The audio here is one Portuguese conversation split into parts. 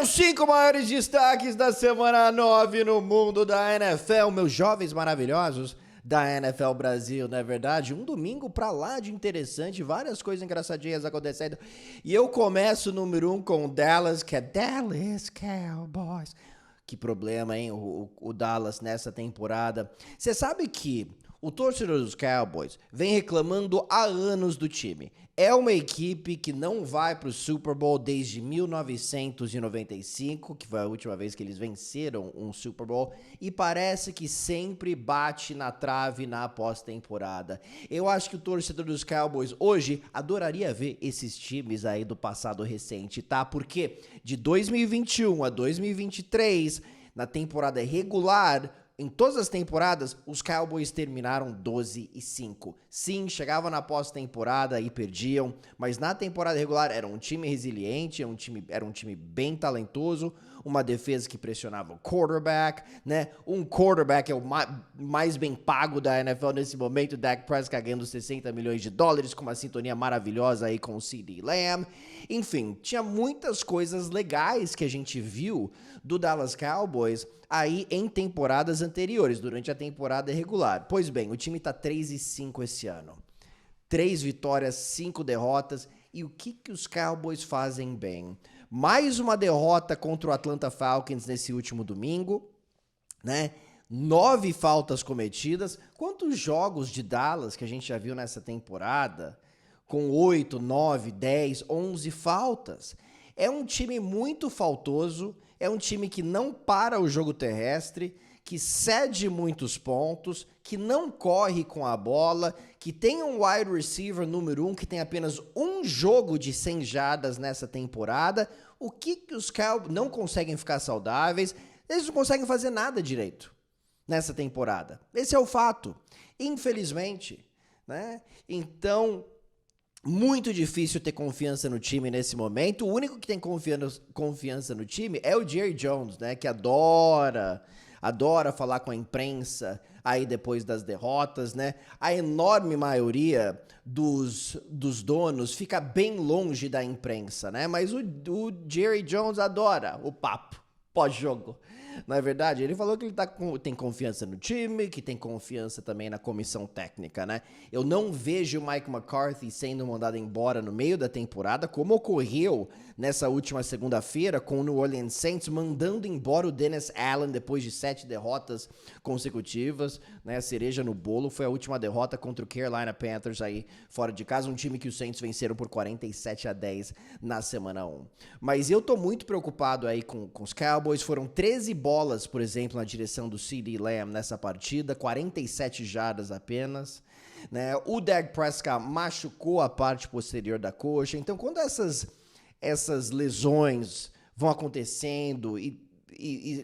Meus 5 maiores destaques da semana 9 no mundo da NFL, meus jovens maravilhosos da NFL Brasil, não é verdade? Um domingo pra lá de interessante, várias coisas engraçadinhas acontecendo. E eu começo número 1 com o Dallas, que é Dallas Cowboys. Que problema, hein, o Dallas nessa temporada. Você sabe que o torcedor dos Cowboys vem reclamando há anos do time. É uma equipe que não vai para o Super Bowl desde 1995, que foi a última vez que eles venceram um Super Bowl, e parece que sempre bate na trave na pós-temporada. Eu acho que o torcedor dos Cowboys hoje adoraria ver esses times aí do passado recente, tá? Porque de 2021 a 2023, na temporada regular, em todas as temporadas, os Cowboys terminaram 12-5. Sim, chegavam na pós-temporada e perdiam, mas na temporada regular era um time resiliente, era um time bem talentoso, uma defesa que pressionava o quarterback, né? Um quarterback é o mais bem pago da NFL nesse momento, o Dak Prescott ganhando $60 milhões, com uma sintonia maravilhosa aí com o CeeDee Lamb. Enfim, tinha muitas coisas legais que a gente viu do Dallas Cowboys aí em temporadas anteriores, durante a temporada regular. Pois bem, o time tá 3-5 esse ano. 3 vitórias, 5 derrotas. E o que os Cowboys fazem bem? Mais uma derrota contra o Atlanta Falcons nesse último domingo, né? 9 faltas cometidas. Quantos jogos de Dallas que a gente já viu nessa temporada? Com 8, 9, 10, 11 faltas. É um time muito faltoso, é um time que não para o jogo terrestre, que cede muitos pontos, que não corre com a bola, que tem um wide receiver número 1 que tem apenas um jogo de 100 jardas nessa temporada. O que os Cowboys não conseguem ficar saudáveis? Eles não conseguem fazer nada direito nessa temporada. Esse é o fato, infelizmente, né? Então, muito difícil ter confiança no time nesse momento. O único que tem confiança no time é o Jerry Jones, né? Que adora falar com a imprensa aí depois das derrotas, né? A enorme maioria dos donos fica bem longe da imprensa, né? Mas o Jerry Jones adora o papo pós-jogo. Não é verdade? Ele falou que ele tem confiança no time, que tem confiança também na comissão técnica, né? Eu não vejo o Mike McCarthy sendo mandado embora no meio da temporada, como ocorreu nessa última segunda-feira com o New Orleans Saints, mandando embora o Dennis Allen depois de 7 derrotas consecutivas, né? A cereja no bolo foi a última derrota contra o Carolina Panthers aí fora de casa, um time que os Saints venceram por 47-10 na semana 1. Mas eu tô muito preocupado aí com os Cowboys. Foram 13 bolas, por exemplo, na direção do CeeDee Lamb nessa partida, 47 jardas apenas, né? O Dak Prescott machucou a parte posterior da coxa. Então, quando essas lesões vão acontecendo e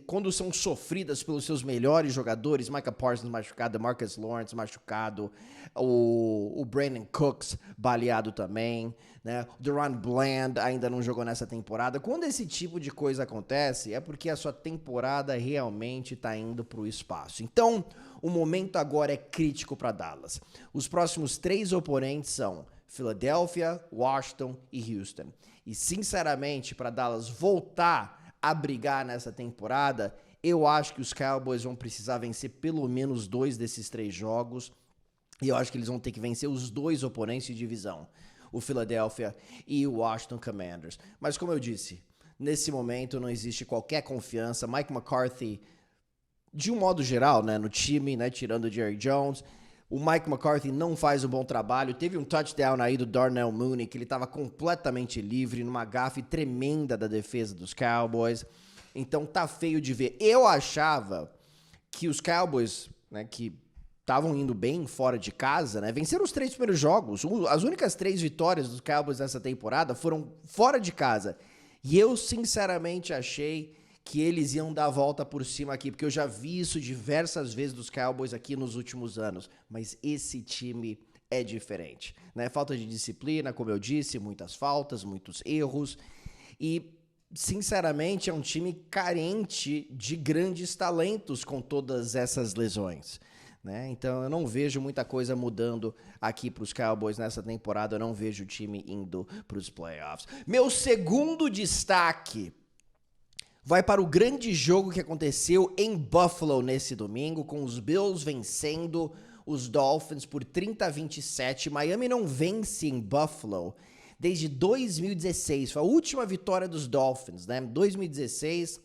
quando são sofridas pelos seus melhores jogadores, Micah Parsons machucado, Marcus Lawrence machucado, o Brandon Cooks baleado também, né? O Deron Bland ainda não jogou nessa temporada. Quando esse tipo de coisa acontece, é porque a sua temporada realmente está indo para o espaço. Então, o momento agora é crítico para Dallas. Os próximos 3 oponentes são Philadelphia, Washington e Houston. E, sinceramente, para Dallas voltar a brigar nessa temporada, eu acho que os Cowboys vão precisar vencer pelo menos 2 desses 3 jogos, e eu acho que eles vão ter que vencer os 2 oponentes de divisão, o Philadelphia e o Washington Commanders. Mas como eu disse, nesse momento não existe qualquer confiança. Mike McCarthy, de um modo geral, né, no time, né, tirando o Jerry Jones, o Mike McCarthy não faz um bom trabalho. Teve um touchdown aí do Darnell Mooney, que ele estava completamente livre, numa gafe tremenda da defesa dos Cowboys. Então tá feio de ver. Eu achava que os Cowboys, né, que estavam indo bem fora de casa, né, venceram os 3 primeiros jogos. As únicas 3 vitórias dos Cowboys nessa temporada foram fora de casa. E eu, sinceramente, achei que eles iam dar a volta por cima aqui, porque eu já vi isso diversas vezes dos Cowboys aqui nos últimos anos, mas esse time é diferente, né? Falta de disciplina, como eu disse, muitas faltas, muitos erros, e sinceramente é um time carente de grandes talentos com todas essas lesões, né? Então eu não vejo muita coisa mudando aqui para os Cowboys nessa temporada, eu não vejo o time indo para os playoffs. Meu segundo destaque vai para o grande jogo que aconteceu em Buffalo nesse domingo, com os Bills vencendo os Dolphins por 30-27. Miami não vence em Buffalo desde 2016. Foi a última vitória dos Dolphins, né? 2016,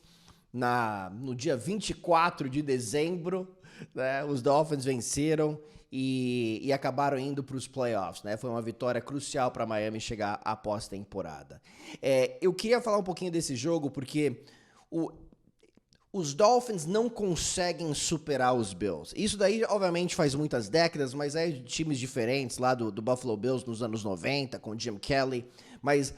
no dia 24 de dezembro, né? Os Dolphins venceram e acabaram indo para os playoffs, né? Foi uma vitória crucial para Miami chegar à pós-temporada. Eu queria falar um pouquinho desse jogo porque os Dolphins não conseguem superar os Bills. Isso daí, obviamente, faz muitas décadas, mas é de times diferentes, lá do Buffalo Bills nos anos 90, com Jim Kelly. Mas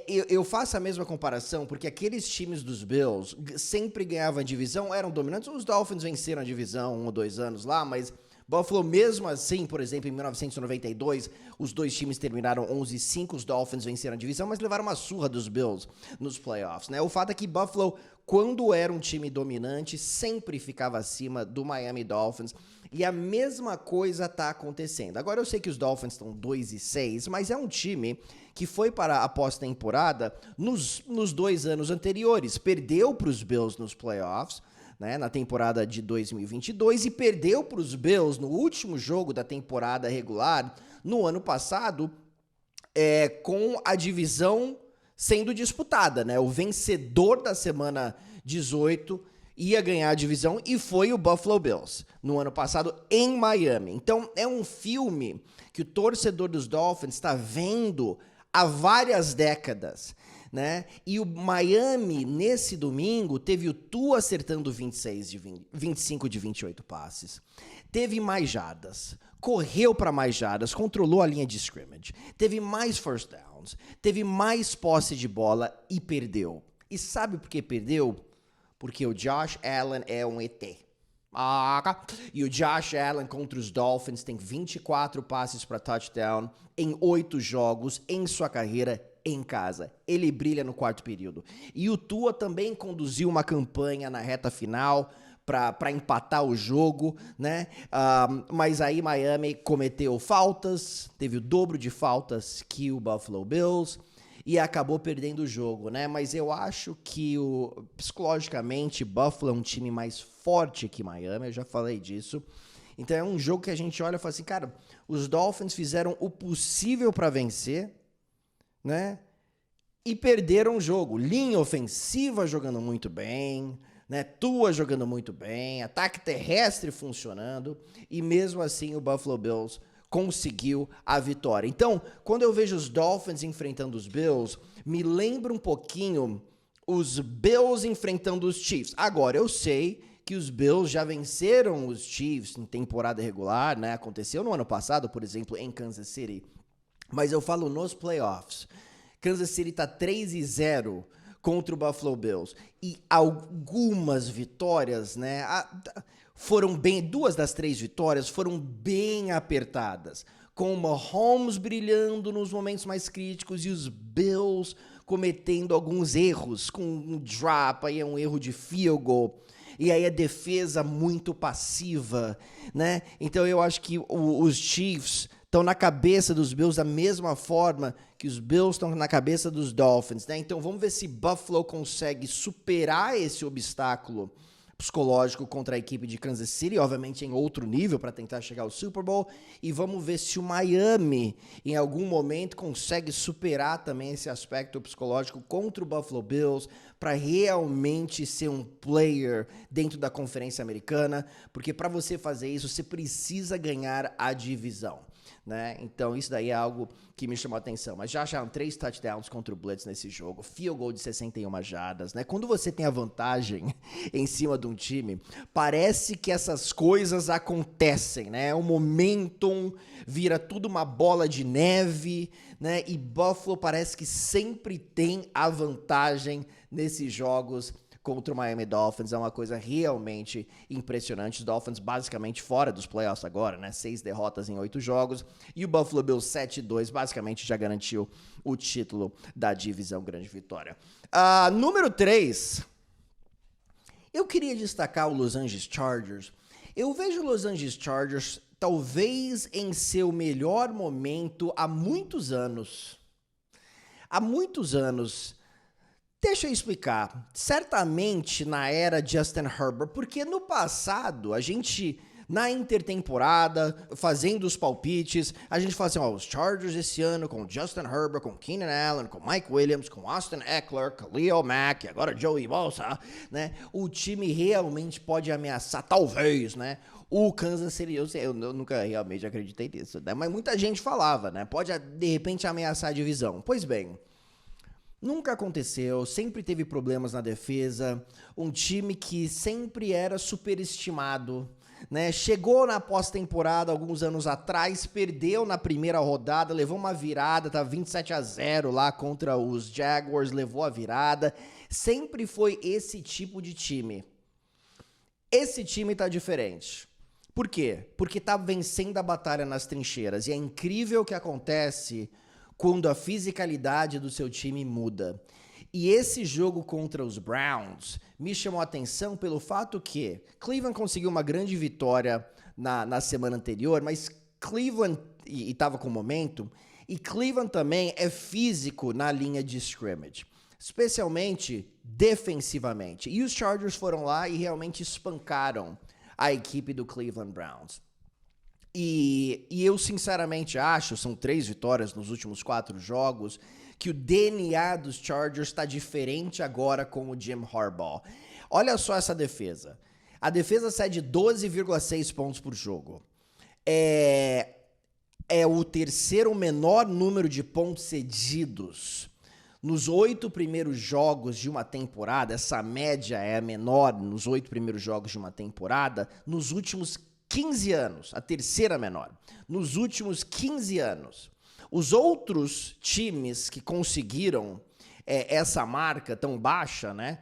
eu faço a mesma comparação, porque aqueles times dos Bills sempre ganhavam a divisão, eram dominantes. Os Dolphins venceram a divisão 1 ou 2 anos lá, mas Buffalo, mesmo assim, por exemplo, em 1992, os dois times terminaram 11-5, os Dolphins venceram a divisão, mas levaram uma surra dos Bills nos playoffs, né? O fato é que Buffalo, quando era um time dominante, sempre ficava acima do Miami Dolphins, e a mesma coisa tá acontecendo. Agora, eu sei que os Dolphins estão 2-6, mas é um time que foi para a pós-temporada nos 2 anos anteriores, perdeu para os Bills nos playoffs, né, na temporada de 2022 e perdeu para os Bills no último jogo da temporada regular no ano passado, com a divisão sendo disputada, né? O vencedor da semana 18 ia ganhar a divisão e foi o Buffalo Bills no ano passado em Miami. Então é um filme que o torcedor dos Dolphins está vendo há várias décadas, né? E o Miami, nesse domingo, teve o Tua acertando 25 de 28 passes. Teve mais jardas, correu para mais jardas, controlou a linha de scrimmage. Teve mais first downs, teve mais posse de bola e perdeu. E sabe por que perdeu? Porque o Josh Allen é um ET. E o Josh Allen contra os Dolphins tem 24 passes para touchdown em 8 jogos em sua carreira em casa. Ele brilha no quarto período. E o Tua também conduziu uma campanha na reta final para empatar o jogo, né? Mas aí Miami cometeu faltas, teve o dobro de faltas que o Buffalo Bills e acabou perdendo o jogo, né? Mas eu acho que psicologicamente Buffalo é um time mais forte que Miami, eu já falei disso. Então é um jogo que a gente olha e fala assim, cara, os Dolphins fizeram o possível para vencer, né? E perderam o jogo. Linha ofensiva jogando muito bem, né? Tua jogando muito bem, ataque terrestre funcionando, e mesmo assim o Buffalo Bills conseguiu a vitória. Então, quando eu vejo os Dolphins enfrentando os Bills, me lembra um pouquinho os Bills enfrentando os Chiefs. Agora, eu sei que os Bills já venceram os Chiefs em temporada regular, né? Aconteceu no ano passado, por exemplo, em Kansas City. Mas eu falo nos playoffs. Kansas City tá 3-0 contra o Buffalo Bills. E algumas vitórias, né? Foram bem, 2 das 3 vitórias foram bem apertadas, com o Mahomes brilhando nos momentos mais críticos e os Bills cometendo alguns erros, com um drop, aí é um erro de field goal, e aí a defesa muito passiva, né? Então eu acho que os Chiefs estão na cabeça dos Bills da mesma forma que os Bills estão na cabeça dos Dolphins, né? Então vamos ver se Buffalo consegue superar esse obstáculo psicológico contra a equipe de Kansas City, obviamente em outro nível para tentar chegar ao Super Bowl, e vamos ver se o Miami em algum momento consegue superar também esse aspecto psicológico contra o Buffalo Bills para realmente ser um player dentro da Conferência Americana, porque para você fazer isso você precisa ganhar a divisão, né? Então isso daí é algo que me chamou a atenção. Mas já acharam 3 touchdowns contra o Blitz nesse jogo, field goal de 61 jardas, né? Quando você tem a vantagem em cima de um time, parece que essas coisas acontecem, né? O momentum vira tudo uma bola de neve, né? E Buffalo parece que sempre tem a vantagem nesses jogos contra o Miami Dolphins. É uma coisa realmente impressionante. Os Dolphins basicamente fora dos playoffs agora, né? 6 derrotas em 8 jogos. E o Buffalo Bills 7-2 basicamente já garantiu o título da divisão. Grande vitória. Número 3. Eu queria destacar o Los Angeles Chargers. Eu vejo o Los Angeles Chargers talvez em seu melhor momento há muitos anos. Há muitos anos. Deixa eu explicar. Certamente na era Justin Herbert, porque no passado a gente, na intertemporada, fazendo os palpites, a gente fala assim, ó, os Chargers esse ano com Justin Herbert, com Keenan Allen, com Mike Williams, com Austin Eckler, Khalil Mack, agora Joey Bosa, né? O time realmente pode ameaçar, talvez, né? O Kansas City, eu nunca realmente acreditei nisso, né? Mas muita gente falava, né? Pode, de repente, ameaçar a divisão. Pois bem, nunca aconteceu, sempre teve problemas na defesa, um time que sempre era superestimado, né? Chegou na pós-temporada alguns anos atrás, perdeu na primeira rodada, levou uma virada, tá 27-0 lá contra os Jaguars, levou a virada. Sempre foi esse tipo de time. Esse time tá diferente. Por quê? Porque tá vencendo a batalha nas trincheiras. E é incrível o que acontece quando a fisicalidade do seu time muda. E esse jogo contra os Browns me chamou a atenção pelo fato que Cleveland conseguiu uma grande vitória na semana anterior, mas Cleveland estava com momento, e Cleveland também é físico na linha de scrimmage, especialmente defensivamente. E os Chargers foram lá e realmente espancaram a equipe do Cleveland Browns. E eu sinceramente acho, são 3 vitórias nos últimos 4 jogos, que o DNA dos Chargers está diferente agora com o Jim Harbaugh. Olha só essa defesa. A defesa cede 12,6 pontos por jogo. É o terceiro menor número de pontos cedidos. Nos 8 primeiros jogos de uma temporada, essa média é a menor nos 8 primeiros jogos de uma temporada, nos últimos 15 anos, a terceira menor, nos últimos 15 anos. Os outros times que conseguiram essa marca tão baixa, né,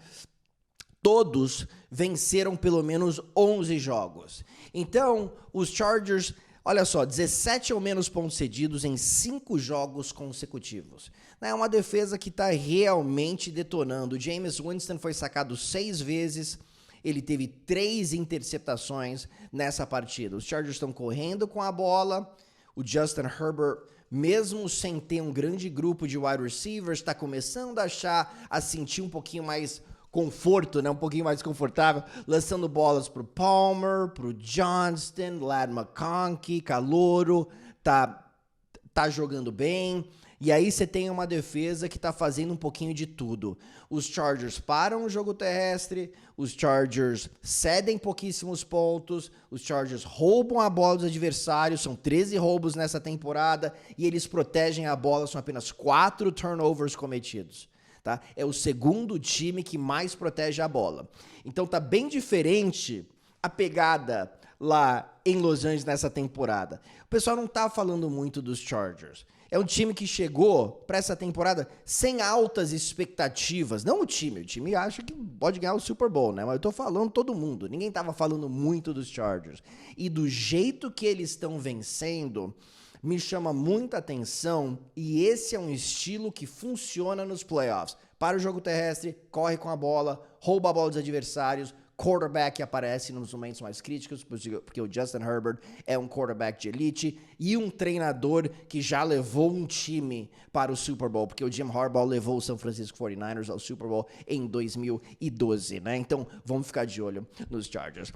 todos venceram pelo menos 11 jogos. Então, os Chargers, olha só, 17 ou menos pontos cedidos em 5 jogos consecutivos. É uma defesa que está realmente detonando. O Jameis Winston foi sacado 6 vezes, ele teve 3 interceptações nessa partida. Os Chargers estão correndo com a bola, o Justin Herbert, mesmo sem ter um grande grupo de wide receivers, está começando a sentir um pouquinho mais conforto, né? Um pouquinho mais confortável, lançando bolas pro Palmer, pro Johnston, Ladd McConkey, Calouro, tá jogando bem. E aí você tem uma defesa que tá fazendo um pouquinho de tudo. Os Chargers param o jogo terrestre, os Chargers cedem pouquíssimos pontos, os Chargers roubam a bola dos adversários, são 13 roubos nessa temporada, e eles protegem a bola, são apenas 4 turnovers cometidos. Tá? É o segundo time que mais protege a bola. Então tá bem diferente a pegada lá em Los Angeles nessa temporada. O pessoal não tá falando muito dos Chargers. É um time que chegou para essa temporada sem altas expectativas. Não o time acha que pode ganhar o Super Bowl, né? Mas eu tô falando todo mundo. Ninguém tava falando muito dos Chargers. E do jeito que eles estão vencendo, me chama muita atenção, e esse é um estilo que funciona nos playoffs. Para o jogo terrestre, corre com a bola, rouba a bola dos adversários, quarterback aparece nos momentos mais críticos, porque o Justin Herbert é um quarterback de elite e um treinador que já levou um time para o Super Bowl, porque o Jim Harbaugh levou o San Francisco 49ers ao Super Bowl em 2012, né? Então, vamos ficar de olho nos Chargers.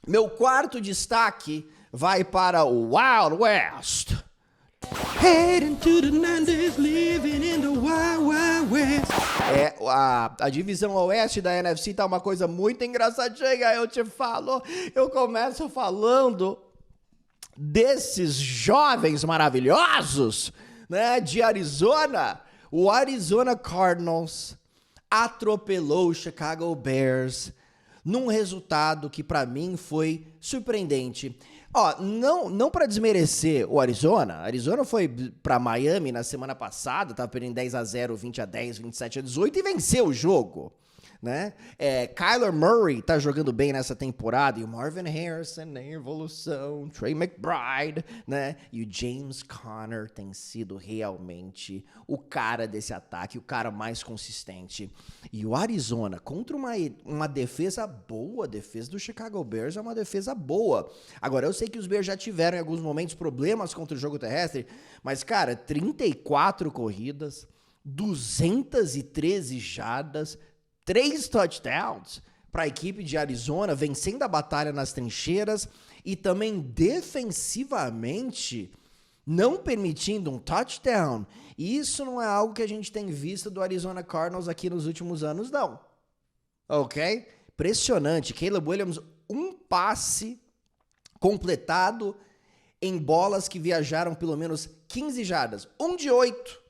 Meu quarto destaque vai para o Wild West. Heading to the 90s, living in the Wild Wild West. A divisão oeste da NFC tá uma coisa muito engraçadinha, eu te falo. Eu começo falando desses jovens maravilhosos, né, de Arizona. O Arizona Cardinals atropelou o Chicago Bears num resultado que para mim foi surpreendente. Ó, não para desmerecer o Arizona. Arizona foi para Miami na semana passada, tava perdendo 10-0, 20-10, 27-18 e venceu o jogo, né? Kyler Murray tá jogando bem nessa temporada, e o Marvin Harrison em evolução, Trey McBride, né? E o James Conner tem sido realmente o cara desse ataque, o cara mais consistente. E o Arizona, contra uma defesa boa, a defesa do Chicago Bears é uma defesa boa. Agora, eu sei que os Bears já tiveram em alguns momentos problemas contra o jogo terrestre, mas, cara, 34 corridas, 213 jardas, 3 touchdowns para a equipe de Arizona, vencendo a batalha nas trincheiras e também defensivamente não permitindo um touchdown. E isso não é algo que a gente tem visto do Arizona Cardinals aqui nos últimos anos, não. Ok? Impressionante. Caleb Williams, um passe completado em bolas que viajaram pelo menos 15 jardas. 1 de 8.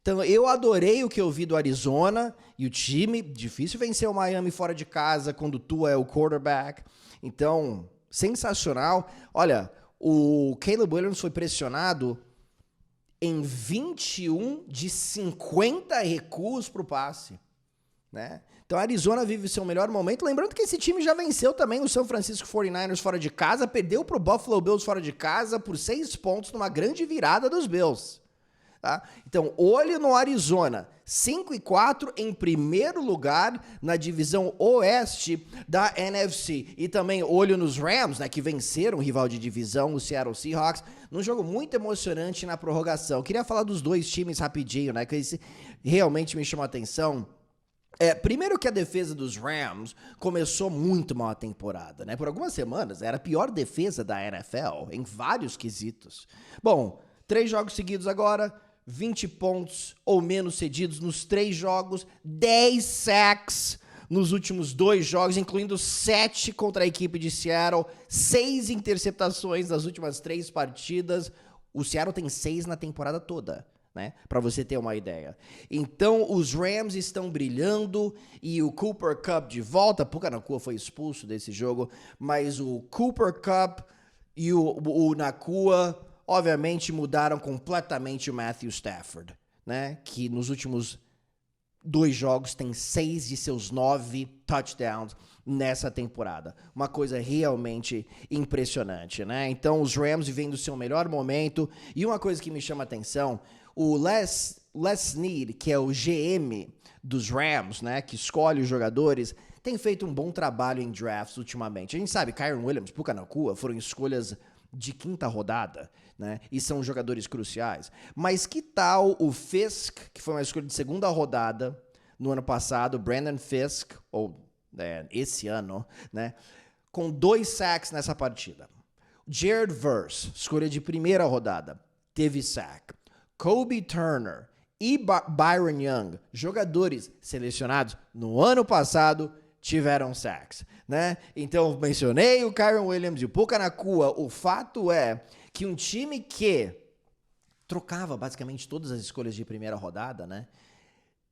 Então, eu adorei o que eu vi do Arizona e o time. Difícil vencer o Miami fora de casa quando o Tua é o quarterback. Então, sensacional. Olha, o Caleb Williams foi pressionado em 21 de 50 recuos para o passe, né? Então, a Arizona vive o seu melhor momento. Lembrando que esse time já venceu também o San Francisco 49ers fora de casa, perdeu para o Buffalo Bills fora de casa por 6 pontos numa grande virada dos Bills. Tá? Então, olho no Arizona, 5-4 em primeiro lugar na divisão oeste da NFC. E também olho nos Rams, né, que venceram o rival de divisão, o Seattle Seahawks, num jogo muito emocionante na prorrogação. Eu queria falar dos dois times rapidinho, né, que esse realmente me chamou a atenção. Primeiro que a defesa dos Rams começou muito mal a temporada, né? Por algumas semanas era a pior defesa da NFL em vários quesitos. Bom, 3 jogos seguidos agora, 20 pontos ou menos cedidos nos 3 jogos, 10 sacks nos últimos 2 jogos, incluindo 7 contra a equipe de Seattle, 6 interceptações nas últimas 3 partidas. O Seattle tem 6 na temporada toda, né? Para você ter uma ideia. Então, os Rams estão brilhando e o Cooper Kupp de volta. Puka Nacua foi expulso desse jogo, mas o Cooper Kupp e o Nacua obviamente mudaram completamente o Matthew Stafford, né? Que nos últimos 2 jogos tem 6 de seus 9 touchdowns nessa temporada. Uma coisa realmente impressionante, né? Então os Rams vivendo o seu melhor momento. E uma coisa que me chama a atenção, o Les Snead, que é o GM dos Rams, né? Que escolhe os jogadores, tem feito um bom trabalho em drafts ultimamente. A gente sabe, Kyren Williams, Puka Nacua foram escolhas de 5ª rodada, né? E são jogadores cruciais. Mas que tal o Fisk, que foi uma escolha de 2ª rodada no ano passado, Brandon Fisk, ou esse ano, né? Com 2 sacks nessa partida. Jared Verse, escolha de 1ª rodada, teve sack. Kobe Turner e Byron Young, jogadores selecionados no ano passado, tiveram sacks, né? Então, mencionei o Kyren Williams e o Puka Nacua. O fato é que um time que trocava basicamente todas as escolhas de 1ª rodada, né?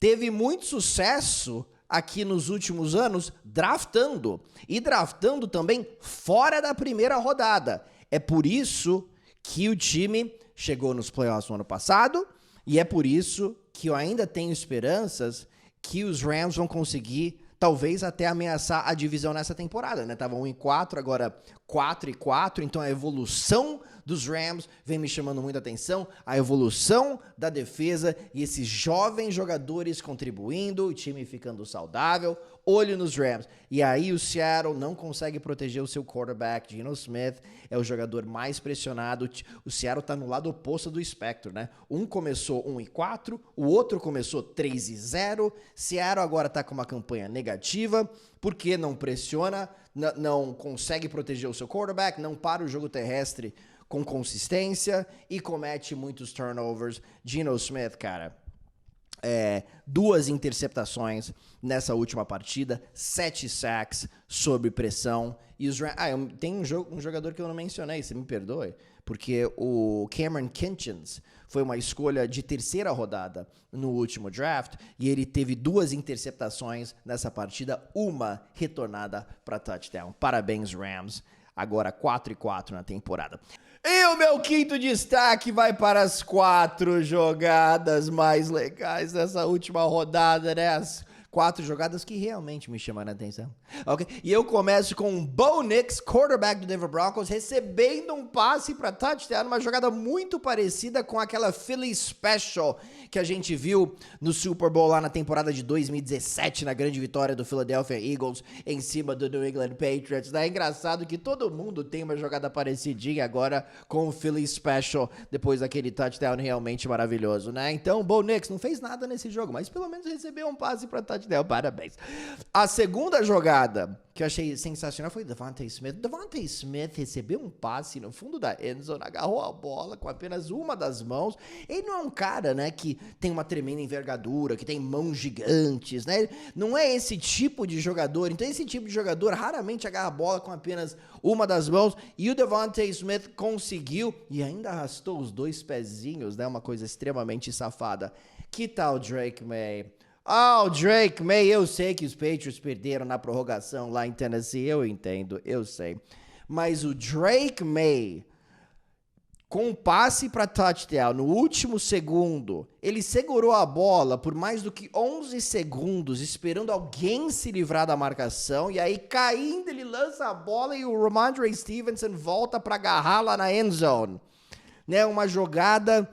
Teve muito sucesso aqui nos últimos anos draftando. E draftando também fora da 1ª rodada. É por isso que o time chegou nos playoffs no ano passado. E é por isso que eu ainda tenho esperanças que os Rams vão conseguir talvez até ameaçar a divisão nessa temporada, né? Estavam 1-4, agora 4-4, então a evolução dos Rams vem me chamando muita atenção, a evolução da defesa e esses jovens jogadores contribuindo, o time ficando saudável, olho nos Rams. E aí o Seattle não consegue proteger o seu quarterback, Geno Smith, é o jogador mais pressionado. O Seattle tá no lado oposto do espectro, né? Um começou 1-4, o outro começou 3-0, Seattle agora tá com uma campanha negativa, porque não pressiona, não consegue proteger o seu quarterback, não para o jogo terrestre com consistência e comete muitos turnovers. Geno Smith, cara, 2 interceptações nessa última partida, 7 sacks sob pressão. E os tem um jogador que eu não mencionei, você me perdoe, porque o Cameron Kinchens foi uma escolha de 3ª rodada no último draft e ele teve 2 interceptações nessa partida, uma retornada para touchdown. Parabéns, Rams. Agora 4-4 na temporada. E o meu 5º destaque vai para as 4 jogadas mais legais dessa última rodada, né? As 4 jogadas que realmente me chamaram a atenção. Ok? E eu começo com o Bo Nix, quarterback do Denver Broncos, recebendo um passe para touchdown, uma jogada muito parecida com aquela Philly Special que a gente viu no Super Bowl lá na temporada de 2017, na grande vitória do Philadelphia Eagles em cima do New England Patriots. É engraçado que todo mundo tem uma jogada parecidinha agora com o Philly Special, depois daquele touchdown realmente maravilhoso, né? Então, o Bo Nix não fez nada nesse jogo, mas pelo menos recebeu um passe para touchdown, parabéns. A segunda jogada que eu achei sensacional foi o Devontae Smith. Devontae Smith recebeu um passe no fundo da endzone, agarrou a bola com apenas uma das mãos. Ele não é um cara, né, que tem uma tremenda envergadura, que tem mãos gigantes, né? Não é esse tipo de jogador. Então esse tipo de jogador raramente agarra a bola com apenas uma das mãos. E o Devontae Smith conseguiu e ainda arrastou os 2 pezinhos, né? Uma coisa extremamente safada. Que tal Drake May? Ah, o Drake May, eu sei que os Patriots perderam na prorrogação lá em Tennessee, eu entendo, eu sei. Mas o Drake May, com um passe para touchdown no último segundo, ele segurou a bola por mais do que 11 segundos, esperando alguém se livrar da marcação, e aí caindo ele lança a bola e o Rhamondre Stevenson volta para agarrar lá na end zone. Né, uma jogada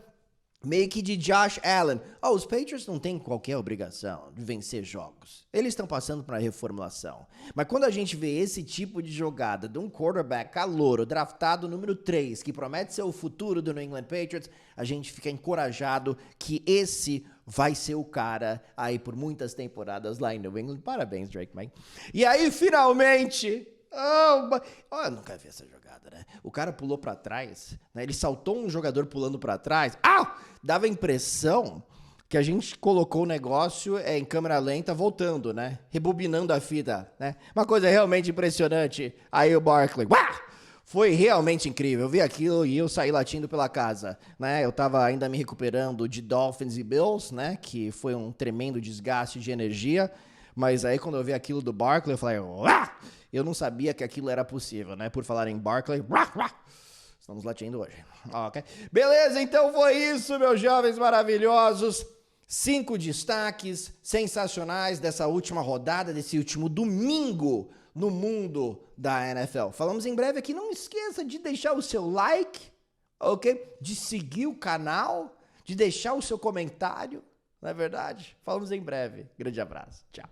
meio que de Josh Allen. Os Patriots não têm qualquer obrigação de vencer jogos. Eles estão passando por uma reformulação. Mas quando a gente vê esse tipo de jogada de um quarterback calouro, draftado número 3, que promete ser o futuro do New England Patriots, a gente fica encorajado que esse vai ser o cara aí por muitas temporadas lá em New England. Parabéns, Drake May. E aí, finalmente... eu nunca vi essa jogada, né? O cara pulou pra trás, né? Ele saltou um jogador pulando pra trás. Dava a impressão que a gente colocou o negócio em câmera lenta voltando, né? Rebobinando a fita, né? Uma coisa realmente impressionante. Aí o Barkley, foi realmente incrível. Eu vi aquilo e eu saí latindo pela casa, né? Eu tava ainda me recuperando de Dolphins e Bills, né? Que foi um tremendo desgaste de energia. Mas aí quando eu vi aquilo do Barkley, eu falei, eu não sabia que aquilo era possível, né? Por falar em Barkley, estamos latindo hoje. Ok? Beleza, então foi isso, meus jovens maravilhosos. 5 destaques sensacionais dessa última rodada, desse último domingo no mundo da NFL. Falamos em breve aqui, não esqueça de deixar o seu like, ok? De seguir o canal, de deixar o seu comentário, não é verdade? Falamos em breve. Grande abraço. Tchau.